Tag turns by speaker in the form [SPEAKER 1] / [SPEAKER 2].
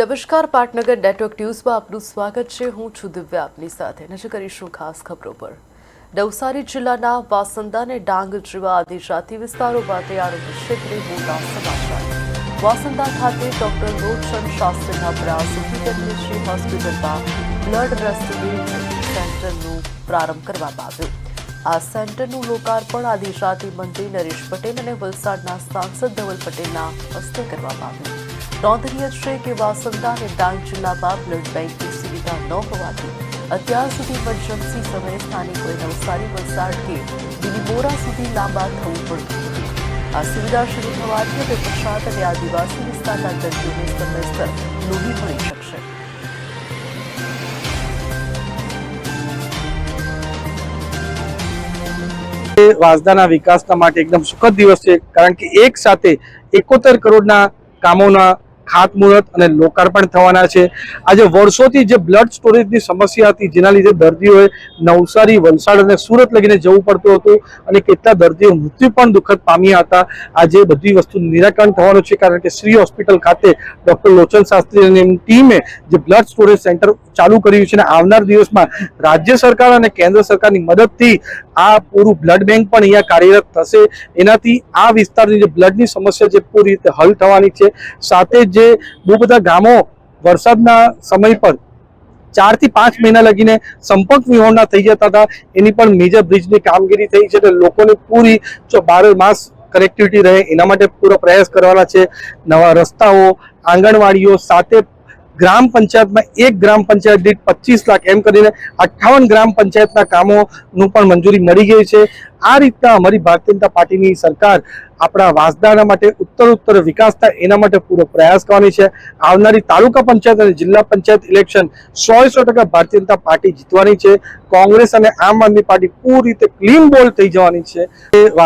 [SPEAKER 1] નમસ્કાર પાટનગર નેટવર્ક ન્યૂઝમાં આપનું સ્વાગત છે। હું છું દિવ્યા આપની સાથે। નજર કરીશું ખાસ ખબરો પર। નવસારી જિલ્લાના વાસંદા અને ડાંગ જેવા આદિજાતિ વિસ્તારોમાંથી આરોગ્ય ક્ષેત્રે મોટા સમાચાર। વાસંદા ખાતે ડોક્ટર રોશન શાસ્ત્રીના પ્રયાસોથી તેમની હોસ્પિટલમાં બ્લડ રેસ્ક્યુ સેન્ટરનું પ્રારંભ કરવામાં આવ્યો। આ સેન્ટરનું લોકાર્પણ આદિજાતિ મંત્રી નરેશ પટેલ અને વલસાડના સાંસદ ધવલ પટેલના હસ્તે કરવામાં આવ્યું। નોંધનીય છે કે વાસંદા અને ડાંગ જિલ્લામાં બ્લડ બેંકની સુવિધા ન હોવાથી અત્યાર સુધી ઇમરજન્સી સમયે સ્થાનિકોએ નવસારી, વલસાડ કે બિલીમોરા સુધી લાંબા થવું પડતું હતું। આ સુવિધા શરૂ થવાથી હવે પછાત અને આદિવાસી વિસ્તારના દર્દીઓને સમયસર લોહી મળી શકશે।
[SPEAKER 2] વાંસદાના વિકાસના માટે એકદમ સુખદ દિવસ છે, કારણ કે એક સાથે 71 કરોડના કામોના ખાતમુહૂર્ત અને લોકાર્પણ થવાના છે। આજે વર્ષોથી જે બ્લડ સ્ટોરેજની સમસ્યા હતી, જેના લીધે દર્દીઓએ નવસારી, વલસાડ અને સુરત લઈને જવું પડતું હતું અને કેટલા દર્દીઓ મૃત્યુ પણ દુઃખદ પામ્યા હતા। આજે બધી વસ્તુનું નિરાકરણ થવાનું છે, કારણ કે શ્રી હોસ્પિટલ ખાતે ડોક્ટર લોચન શાસ્ત્રી અને એમની ટીમે જે બ્લડ સ્ટોરેજ સેન્ટર ચાલુ કર્યું છે અને આવનાર દિવસમાં રાજ્ય સરકાર અને કેન્દ્ર સરકારની મદદથી આ પૂરું બ્લડ બેંક પણ અહીંયા કાર્યરત થશે। એનાથી આ વિસ્તારની જે બ્લડની સમસ્યા છે પૂરી રીતે હલ થવાની છે। સાથે જે બહુ બધા ગામો વરસાદના સમય પર 4 થી 5 મહિના લગીને સંપર્ક વિહોણા થઈ જતા હતા, એની પણ મેજર બ્રિજની કામગીરી થઈ છે। એટલે લોકોને પૂરી 12 માસ કનેક્ટિવિટી રહે એના માટે પૂરો પ્રયાસ કરવાના છે। નવા રસ્તાઓ, આંગણવાડીઓ, સાથે ગ્રામ પંચાયતમાં એક ગ્રામ પંચાયત દીઠ 25 લાખ એમ કરીને 58 ગ્રામ પંચાયતના કામોનું પણ મંજૂરી મળી ગઈ છે। આ રીતના અમારી ભારતીય જનતા પાર્ટીની સરકાર આપણા વાંસદાના માટે ઉત્તરોત્તર વિકાસ થાય એના માટે પૂરો પ્રયાસ કરવાની છે। આવનારી તાલુકા પંચાયત અને જિલ્લા પંચાયત ઇલેક્શન 100% ભારતીય જનતા પાર્ટી જીતવાની છે। કોંગ્રેસ અને આમ આદમી પાર્ટી પૂરી રીતે ક્લીન બોલ થઈ જવાની છે।